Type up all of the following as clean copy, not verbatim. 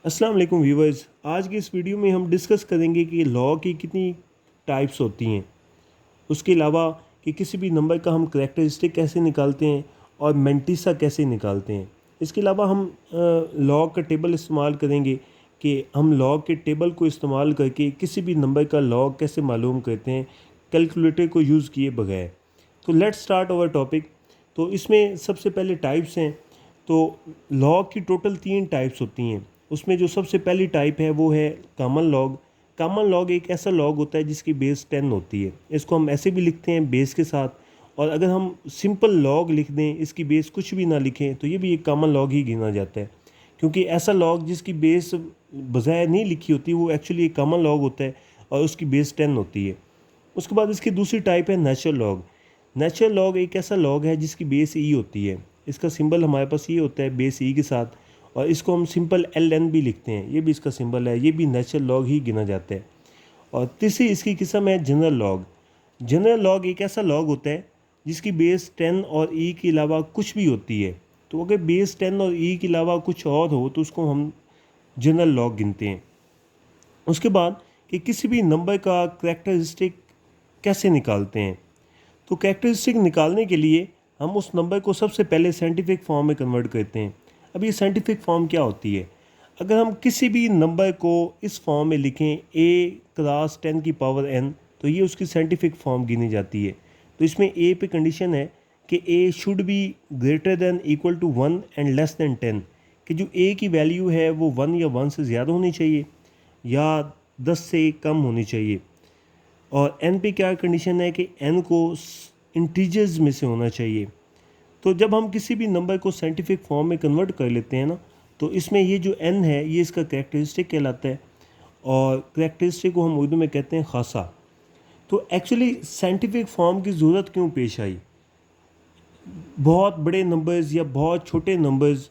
अस्सलाम वालेकुम व्यूवर्स। आज की इस वीडियो में हम डिस्कस करेंगे कि लॉ की कितनी टाइप्स होती हैं, उसके अलावा कि किसी भी नंबर का हम करेक्टरिस्टिक कैसे निकालते हैं और मेंटिसा कैसे निकालते हैं। इसके अलावा हम लॉ का टेबल इस्तेमाल करेंगे कि हम लॉ के टेबल को इस्तेमाल करके किसी भी नंबर का लॉ कैसे मालूम करते हैं कैलकुलेटर को यूज़ किए बगैर। तो लेट्स स्टार्ट अवर टॉपिक। तो इसमें सबसे पहले टाइप्स हैं। तो लॉग की टोटल 3 टाइप्स होती हैं। उसमें जो सबसे पहली टाइप है वो है कॉमन लॉग। कॉमन लॉग एक ऐसा लॉग होता है जिसकी बेस 10 होती है। इसको हम ऐसे भी लिखते हैं बेस के साथ, और अगर हम सिंपल लॉग लिख दें, इसकी बेस कुछ भी ना लिखें, तो ये भी एक कॉमन लॉग ही गिना जाता है। क्योंकि ऐसा लॉग जिसकी बेस बजाय नहीं लिखी होती वो एक्चुअली एक कॉमन लॉग होता है और उसकी बेस 10 होती है। उसके बाद इसकी दूसरी टाइप है नेचुरल लॉग। नेचुरल लॉग एक ऐसा लॉग है जिसकी बेस ई होती है। इसका सिंबल हमारे पास ये होता है बेस ई के साथ, और इसको हम सिंपल एल एन भी लिखते हैं, ये भी इसका सिंबल है, ये भी नेचुरल लॉग ही गिना जाता है। और तीसरी इसकी किस्म है जनरल लॉग। जनरल लॉग एक ऐसा लॉग होता है जिसकी बेस 10 और ई के अलावा कुछ भी होती है। तो अगर बेस 10 और ई के अलावा कुछ और हो तो उसको हम जनरल लॉग गिनते हैं। उसके बाद कि किसी भी नंबर का करेक्टरिस्टिक कैसे निकालते हैं। तो कैरेक्टरिस्टिक निकालने के लिए हम उस नंबर को सबसे पहले साइंटिफिक फॉर्म में कन्वर्ट करते हैं। अब ये साइंटिफिक फॉर्म क्या होती है? अगर हम किसी भी नंबर को इस फॉर्म में लिखें a क्लास 10 की पावर n, तो ये उसकी साइंटिफिक फॉर्म गिनी जाती है। तो इसमें a पे कंडीशन है कि a should be greater than equal to 1 and less than 10, कि जो a की वैल्यू है वो 1 या 1 से ज़्यादा होनी चाहिए या 10 से कम होनी चाहिए। और n पे क्या कंडीशन है कि n को इंटीजर्स में से होना चाहिए। तो जब हम किसी भी नंबर को साइंटिफिक फॉर्म में कन्वर्ट कर लेते हैं ना, तो इसमें ये जो n है ये इसका करेक्टरिस्टिक कहलाता है, और करेक्टरिस्टिक को हम उर्दू में कहते हैं खासा। तो एक्चुअली साइंटिफिक फॉर्म की ज़रूरत क्यों पेश आई? बहुत बड़े नंबर्स या बहुत छोटे नंबर्स,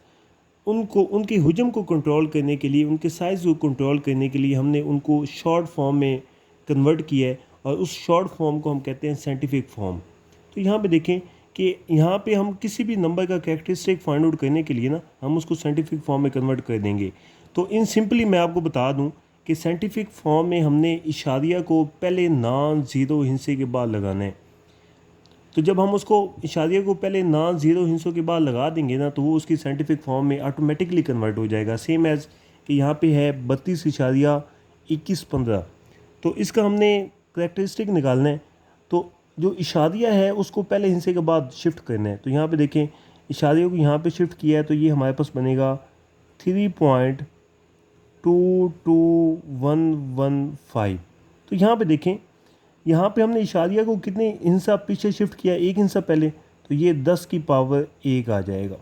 उनको उनके हुजम को कंट्रोल करने के लिए, उनके साइज़ को कंट्रोल करने के लिए हमने उनको शॉर्ट फॉर्म में कन्वर्ट किया है, और उस शॉर्ट फॉर्म को हम कहते हैं साइंटिफिक फॉर्म। तो यहाँ पे देखें कि यहाँ पे हम किसी भी नंबर का कैरेक्टरिस्टिक फाइंड आउट करने के लिए ना हम उसको साइंटिफिक फॉर्म में कन्वर्ट कर देंगे। तो इन सिंपली मैं आपको बता दूँ कि साइंटिफिक फॉर्म में हमने इशारिया को पहले नॉन ज़ीरो हिस्से के बाद लगाना है। तो जब हम उसको इशारिया को पहले नॉन ज़ीरो हिस्सों के बाद लगा देंगे ना, तो वो उसकी साइंटिफिक फॉर्म में ऑटोमेटिकली कन्वर्ट हो जाएगा। सेम एज़ कि यहाँ पे है 32.2115। तो इसका हमने करेक्टरिस्टिक निकालना है। तो जो इशारिया है उसको पहले हिस्से के बाद शिफ्ट करना है। तो यहाँ पे देखें, इशारिया को यहाँ पे शिफ्ट किया है तो ये हमारे पास बनेगा 3.22115। तो यहाँ पे देखें, यहाँ पे हमने इशारिया को कितने हिस्सा पीछे शिफ्ट किया, एक हिस्सा पहले, तो ये 10 की पावर 1 आ जाएगा।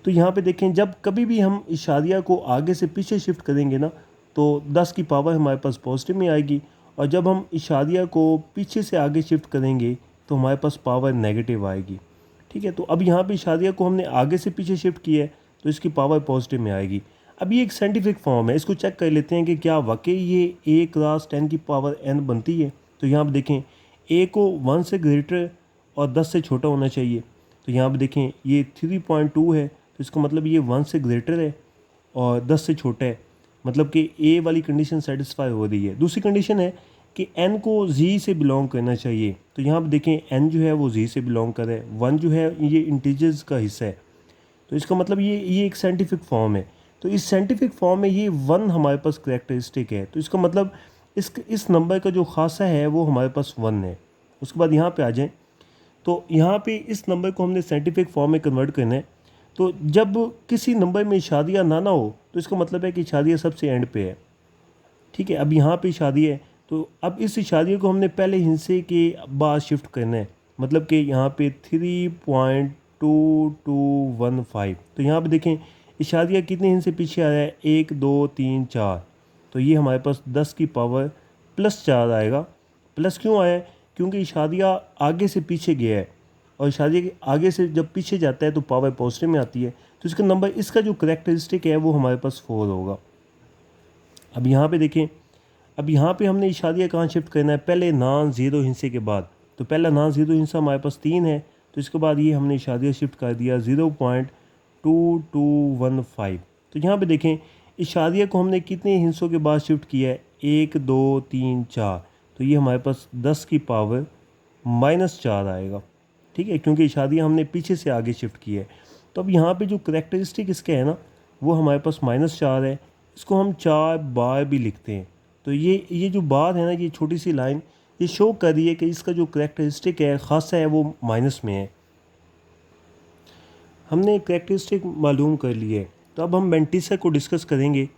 तो यहाँ पे देखें, जब कभी भी हम इशारिया को आगे से पीछे शिफ्ट करेंगे ना, तो 10 की पावर हमारे पास पॉजिटिव में आएगी, और जब हम इशारिया को पीछे से आगे शिफ्ट करेंगे तो हमारे पास पावर नेगेटिव आएगी। ठीक है, तो अब यहाँ पे इशारिया को हमने आगे से पीछे शिफ्ट किया है तो इसकी पावर पॉजिटिव में आएगी। अब ये एक साइंटिफिक फॉर्म है, इसको चेक कर लेते हैं कि क्या वाकई ये a क्लास 10 की पावर n बनती है। तो यहाँ पर देखें, a को 1 से ग्रेटर और 10 से छोटा होना चाहिए। तो यहाँ पर देखें ये 3.2 है, तो इसका मतलब ये 1 से ग्रेटर है और 10 से छोटा है, मतलब कि ए वाली कंडीशन सेटिस्फाई हो रही है। दूसरी कंडीशन है कि n को z से बिलोंग करना चाहिए। तो यहाँ पर देखें n जो है वो z से बिलोंग कर रहा है, 1 जो है ये इंटीजर्स का हिस्सा है। तो इसका मतलब ये एक साइंटिफिक फॉर्म है। तो इस साइंटिफिक फॉर्म में ये 1 हमारे पास करेक्टरिस्टिक है। तो इसका मतलब इस नंबर का जो खासा है वो हमारे पास 1 है। उसके बाद यहाँ पे आ जाएं, तो यहाँ पे इस नंबर को हमने साइंटिफिक फॉर्म में कन्वर्ट करना है। तो जब किसी नंबर में इशारिया ना हो तो इसका मतलब है कि इशारिया सबसे एंड पे है। ठीक है, अब यहाँ पे इशारिया है, तो अब इस इशारिया को हमने पहले हिस्से के बाद शिफ्ट करना है, मतलब कि यहाँ पे 3.2215। तो यहाँ पे देखें इशारिया कितने हिस्से पीछे आया है, 1 2 3 4। तो ये हमारे पास 10 की पावर +4 आएगा। प्लस क्यों आया है? क्योंकि इशारिया आगे से पीछे गया है, और इशारिया के आगे से जब पीछे जाता है तो पावर पॉजिटिव में आती है। तो इसका नंबर, इसका जो करेक्टरिस्टिक है वो हमारे पास 4 होगा। अब यहाँ पे देखें, अब यहाँ पे हमने इशारिया कहाँ शिफ्ट करना है, पहले नॉन ज़ीरो हिस्से के बाद। तो पहला नॉन ज़ीरो हिस्सा हमारे पास 3 है, तो इसके बाद ये हमने इशारिया शिफ्ट कर दिया 0.2215। तो यहाँ पे देखें इशारिया को हमने कितने हिस्सों के बाद शिफ्ट किया है, 1 2 3 4, तो ये हमारे पास 10 की पावर -4 आएगा। ठीक है, क्योंकि इशारिया हमने पीछे से आगे शिफ्ट किया है। तो अब यहाँ पे जो करेक्टरिस्टिक इसके है ना, वो हमारे पास -4 है। इसको हम 4 बार भी लिखते हैं। तो ये जो बार है ना, ये छोटी सी लाइन ये शो कर रही है कि इसका जो करेक्टरिस्टिक है ख़ासा है वो माइनस में है। हमने करेक्टरिस्टिक मालूम कर लिए है, तो अब हम मेंटिसा को डिस्कस करेंगे।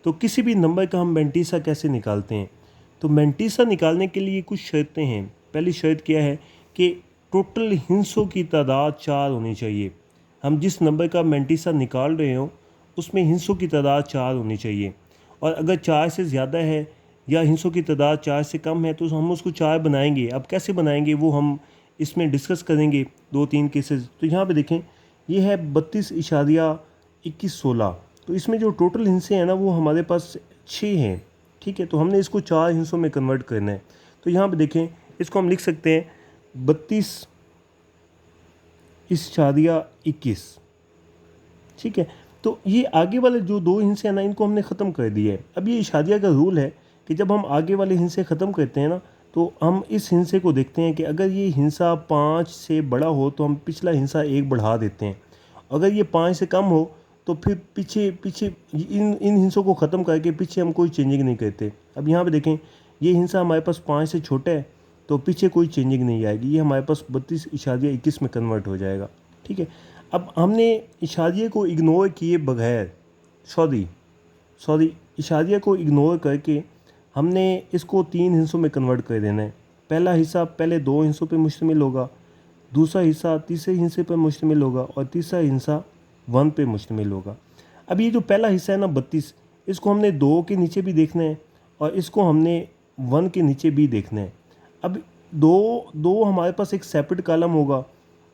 तो किसी भी नंबर का हम मेंटिसा कैसे निकालते हैं। तो मेंटिसा निकालने के लिए कुछ शर्तें हैं। पहली शर्त क्या है कि टोटल हिस्सों की तादाद 4 होनी चाहिए। हम जिस नंबर का मेंटिसा निकाल रहे हो उसमें हिस्सों की तादाद 4 होनी चाहिए, और अगर 4 से ज़्यादा है या हिस्सों की तादाद 4 से कम है तो हम उसको 4 बनाएंगे। अब कैसे बनाएंगे वो हम इसमें डिस्कस करेंगे 2-3 केसेस। तो यहाँ पे देखें, ये है 32.2116। तो इसमें जो टोटल हिस्से हैं ना वो हमारे पास 6 हैं। ठीक है, तो हमने इसको 4 हिस्सों में कन्वर्ट करना है। तो यहाँ पे देखें, इसको हम लिख सकते हैं 32.21। ठीक है, तो ये आगे वाले जो 2 हिस्से हैं ना इनको हमने ख़त्म कर दिया है। अब ये इशारिया का रूल है कि जब हम आगे वाले हिस्से ख़त्म करते हैं ना, तो हम इस हिस्से को देखते हैं कि अगर ये हिस्सा 5 से बड़ा हो तो हम पिछला हिस्सा 1 बढ़ा देते हैं। अगर ये 5 से कम हो तो फिर पीछे पीछे इन हिस्सों को ख़त्म करके पीछे हम कोई चेंजिंग नहीं करते। अब यहाँ पे देखें, ये हिस्सा हमारे पास 5 से छोटा है तो पीछे कोई चेंजिंग नहीं आएगी, ये हमारे पास 32.21 में कन्वर्ट हो जाएगा। ठीक है, अब हमने इशारिये को इग्नोर किए बगैर सॉरी इशारिये को इग्नोर करके हमने इसको 3 हिस्सों में कन्वर्ट कर देना है। पहला हिस्सा पहले 2 हिस्सों पे मुश्तमिल होगा, दूसरा हिस्सा तीसरे हिस्से पर मुश्तमिल होगा, और तीसरा हिस्सा 1 पे मुश्तमिल होगा। अब ये जो पहला हिस्सा है ना 32, इसको हमने 2 के नीचे भी देखना है और इसको हमने 1 के नीचे भी देखना है। अब दो हमारे पास एक सेपरेट कॉलम होगा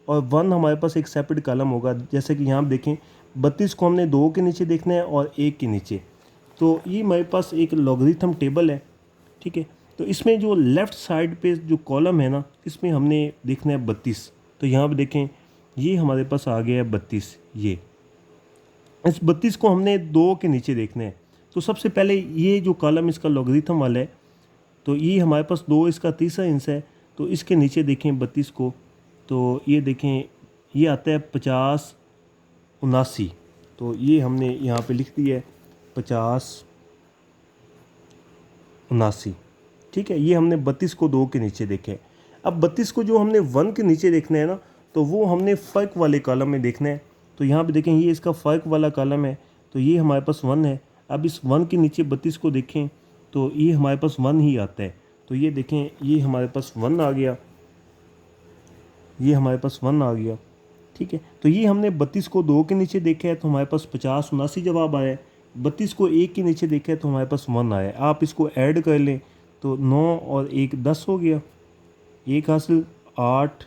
और 1 हमारे पास एक सेपरेट कॉलम होगा। जैसे कि यहाँ देखें, 32 को हमने 2 के नीचे देखना है और 1 के नीचे। तो ये हमारे पास एक लॉगरिथम टेबल है। ठीक है, तो इसमें जो लेफ़्ट साइड पे जो कॉलम है ना, इसमें हमने देखना है 32। तो यहाँ पे देखें, ये हमारे पास आ गया है 32। ये इस 32 को हमने 2 के नीचे देखना है। तो सबसे पहले ये जो कॉलम इसका लॉगरिथम वाला है, तो ये हमारे पास 2 इसका तीसरा हिस्सा है। तो इसके नीचे देखें 32 को, तो ये देखें ये आता है 5079। तो ये हमने यहाँ पे लिख दिया है 5079। ठीक है, ये हमने 32 को 2 के नीचे देखे। अब 32 को जो हमने 1 के नीचे देखना है ना, तो वो हमने फ़र्क वाले कॉलम में देखना है। तो यहाँ पे देखें, ये इसका फ़र्क वाला कॉलम है, तो ये हमारे पास 1 है। अब इस 1 के नीचे 32 को देखें तो ये हमारे पास 1 ही आता है। तो ये देखें, ये हमारे पास 1 आ गया, ये हमारे पास 1 आ गया। ठीक है, तो ये हमने 32 को 2 के नीचे देखा है तो हमारे पास 5079 जवाब आया है। 32 को 1 के नीचे देखा है तो हमारे पास 1 आया है। आप इसको ऐड कर लें तो 9 और 1 10 हो गया, 1 हासिल 8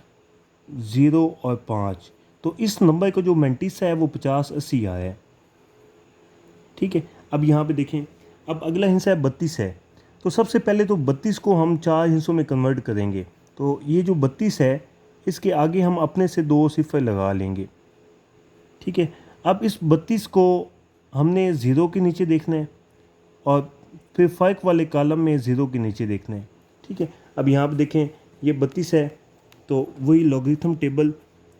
0 और 5। तो इस नंबर का जो मेंटिसा है वो 5080 आया है। ठीक है, अब यहाँ पे देखें, अब अगला हिस्सा है 32 है। तो सबसे पहले तो 32 को हम 4 हिस्सों में कन्वर्ट करेंगे। तो ये जो 32 है इसके आगे हम अपने से 2 सिफर लगा लेंगे। ठीक है, अब इस 32 को हमने 0 के नीचे देखना है और फिर फ़र्क वाले कॉलम में 0 के नीचे देखना है। ठीक है, अब यहाँ पे देखें, ये 32 है तो वही लॉगरिथम टेबल।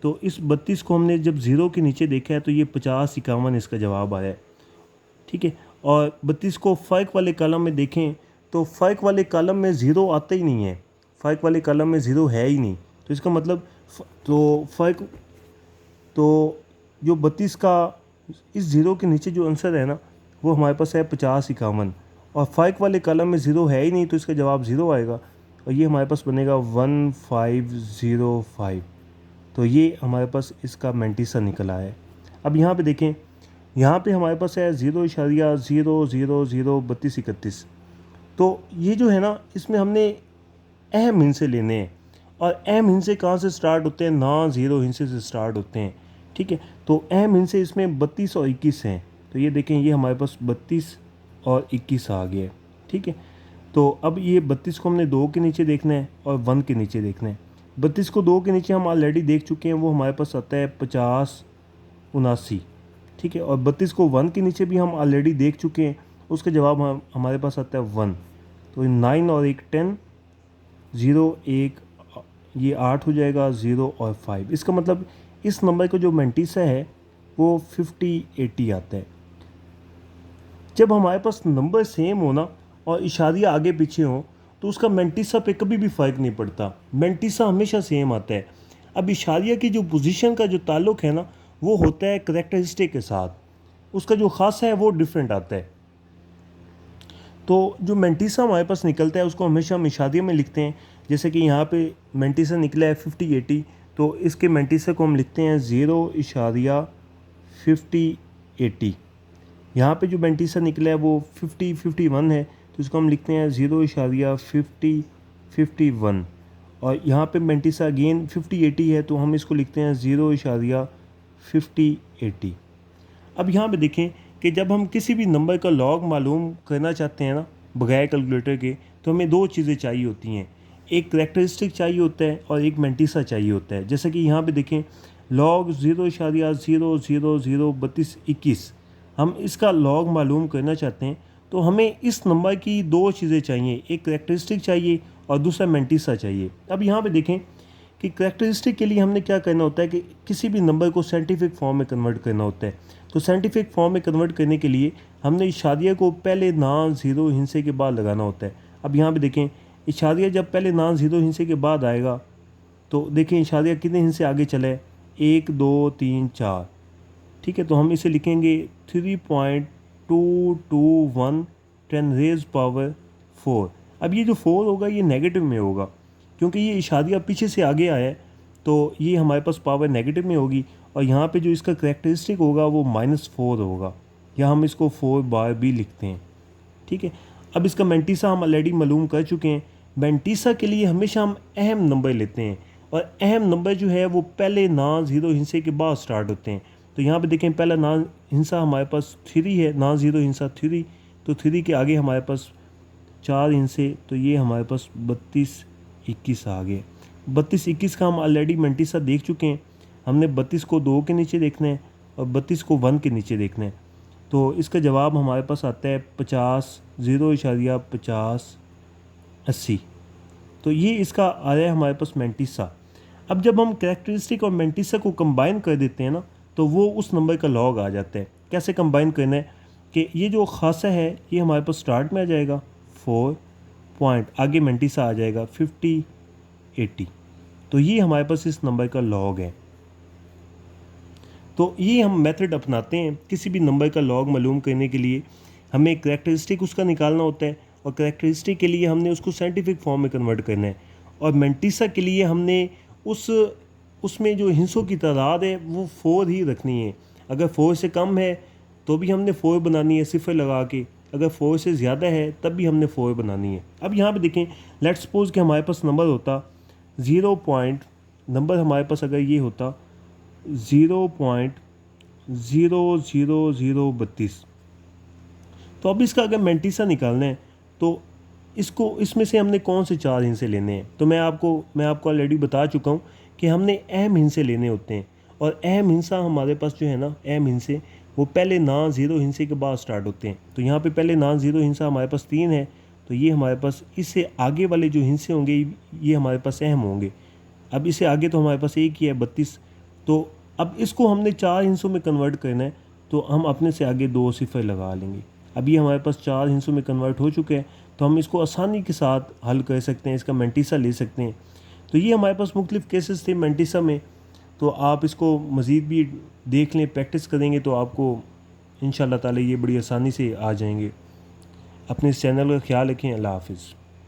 तो इस 32 को हमने जब 0 के नीचे देखा है तो ये 5051 इसका जवाब आया है। ठीक है, और 32 को फ़र्क वाले कॉलम में देखें तो फ़र्क वाले कॉलम में 0 आता ही नहीं है, फ़र्क वाले कॉलम में 0 है ही नहीं। तो इसका मतलब तो जो 32 का इस 0 के नीचे जो आंसर है ना वो हमारे पास है 5051, और फ़र्क वाले कॉलम में 0 है ही नहीं तो इसका जवाब 0 आएगा, और ये हमारे पास बनेगा 1505। तो ये हमारे पास इसका मेंटिसा निकला है। अब यहाँ पे देखें, यहाँ पे हमारे पास है 0.0003231। तो ये जो है ना, इसमें हमने अहम हिस्से लेने हैं, और अहम हिस्से कहाँ से स्टार्ट होते हैं, ना 0 हिस्से से स्टार्ट होते हैं। ठीक है, तो अहम हिस्से इसमें 32 और 21 हैं। तो ये देखें, ये हमारे पास 32 और 21 आ गए। ठीक है, तो अब ये 32 को हमने 2 के नीचे देखना है और 1 के नीचे देखना है। 32 को 2 के नीचे हम ऑलरेडी देख चुके हैं, वो हमारे पास आता है 5079। ठीक है। और 32 को 1 के नीचे भी हम ऑलरेडी देख चुके हैं, उसका जवाब हमारे पास आता है 1। तो 9 और 1 10, 0 1 ये 8 हो जाएगा, 0 और 5। इसका मतलब इस नंबर का जो मेंटिसा है वो 50 80 आता है। जब हमारे पास नंबर सेम हो ना और इशारिया आगे पीछे हो तो उसका मेंटिसा पे कभी भी फ़र्क नहीं पड़ता, मेंटिसा हमेशा सेम आता है। अब इशारिया की जो पोजीशन का जो ताल्लुक़ है ना वो होता है करैक्टरिस्टिक के साथ, उसका जो ख़ासा है वो डिफरेंट आता है। तो जो मेंटिसा हमारे पास निकलता है उसको हमेशा हम इशारिया में लिखते हैं। जैसे कि यहाँ पे मेंटिसा निकला है 50 80, तो इसके मेंटिसा को हम लिखते हैं 0.50 80। यहाँ पे जो मेंटिसा निकला है वो 50 51 है, तो इसको हम लिखते हैं 0.50 51। और यहाँ पे मेंटिसा अगेन 50 80 है, तो हम इसको लिखते हैं 0.50 80। अब यहाँ पे देखें कि जब हम किसी भी नंबर का लॉग मालूम करना चाहते हैं ना बगैर कैलकुलेटर के, तो हमें दो चीज़ें चाहिए होती हैं, एक करैक्टरिस्टिक चाहिए होता है और एक मेंटिसा चाहिए होता है। जैसे कि यहाँ पे देखें लॉग 0.00003221, हम इसका लॉग मालूम करना चाहते हैं तो हमें इस नंबर की दो चीज़ें चाहिए, एक करैक्टरिस्टिक चाहिए और दूसरा मेंटिसा चाहिए। अब यहाँ पे देखें कि करैक्टरिस्टिक के लिए हमने क्या करना होता है कि किसी भी नंबर को साइंटिफिक फॉर्म में कन्वर्ट करना होता है। तो साइंटिफिक फॉर्म में कन्वर्ट करने के लिए हमने इशारिया को पहले ना ज़ीरो हिंसे के बाद लगाना होता है। अब यहाँ पे देखें इशारिया जब पहले ना ज़ीरो हिंसे के बाद आएगा तो देखें इशारिया कितने हिंसे आगे चले, 1 2 3 4, ठीक है। तो हम इसे लिखेंगे 3.221 10⁻⁴। अब ये जो 4 होगा ये नेगेटिव में होगा, क्योंकि ये इशारिया पीछे से आगे आया है तो ये हमारे पास पावर नेगेटिव में होगी। और यहाँ पे जो इसका करैक्टरिस्टिक होगा वो -4 होगा, या हम इसको 4 बार भी लिखते हैं, ठीक है। अब इसका मेंटिसा हम ऑलरेडी मालूम कर चुके हैं। मेंटिसा के लिए हमेशा हम अहम नंबर लेते हैं, और अहम नंबर जो है वो पहले ना ज़ीरो हिंसे के बाद स्टार्ट होते हैं। तो यहाँ पे देखें पहला ना हिंसा हमारे पास 3 है, ना ज़ीरो हिंसा 3, तो 3 के आगे हमारे पास 4 हिंसे, तो ये हमारे पास 32 21 आ गए। 32 21 का हम ऑलरेडी मेंटिसा देख चुके हैं। हमने 32 को 2 के नीचे देखना है और 32 को 1 के नीचे देखना है। तो इसका जवाब हमारे पास आता है 50 0.50 80। तो ये इसका आ रहा है हमारे पास मेंटिसा। अब जब हम कैरेक्टरिस्टिक और मेंटिसा को कंबाइन कर देते हैं ना तो वो उस नंबर का लॉग आ जाता है। कैसे कंबाइन करना है कि ये जो खासा है ये हमारे पास स्टार्ट में आ जाएगा 4 पॉइंट, आगे मेंटिसा आ जाएगा 50 80। तो ये हमारे पास इस नंबर का लॉग है। तो ये हम मेथड अपनाते हैं किसी भी नंबर का लॉग मालूम करने के लिए। हमें करैक्टरिस्टिक उसका निकालना होता है और करैक्टरिस्टिक के लिए हमने उसको साइंटिफिक फॉर्म में कन्वर्ट करना है, और मेंटिसा के लिए हमने उसमें जो हिंसों की तादाद है वो 4 ही रखनी है। अगर 4 से कम है तो भी हमने 4 बनानी है सिफर लगा के, अगर 4 से ज़्यादा है तब भी हमने 4 बनानी है। अब यहाँ पे देखें लेट्स सपोज कि हमारे पास नंबर होता 0. नंबर हमारे पास अगर ये होता 0.00032, तो अब इसका अगर मेंटिसा निकालना है तो इसमें से हमने कौन से 4 हिस्से लेने हैं। तो मैं आपको ऑलरेडी बता चुका हूँ कि हमने अहम हिस्से लेने होते हैं, और अहम हिस्सा हमारे पास जो है ना अहम हिस्से वो पहले ना ज़ीरो हिस्से के बाद स्टार्ट होते हैं। तो यहाँ पे पहले ना ज़ीरो हिस्सा हमारे पास 3 है, तो ये हमारे पास इससे आगे वाले जो हिस्से होंगे ये हमारे पास अहम होंगे। अब इससे आगे तो हमारे पास एक ही है 32, तो अब इसको हमने 4 हिस्सों में कन्वर्ट करना है, तो हम अपने से आगे 2 सिफर लगा लेंगे। अब ये हमारे पास 4 हिस्सों में कन्वर्ट हो चुके हैं, तो हम इसको आसानी के साथ हल कर सकते हैं, इसका मेंटिसा ले सकते हैं। तो ये हमारे पास मुख्तलिफ़ केसेस थे मेंटिसा में, तो आप इसको मज़ीद भी देख लें, प्रैक्टिस करेंगे तो आपको इंशाअल्लाह ताला ये बड़ी आसानी से आ जाएंगे। अपने इस चैनल का ख्याल रखें। अल्लाह हाफ़िज़।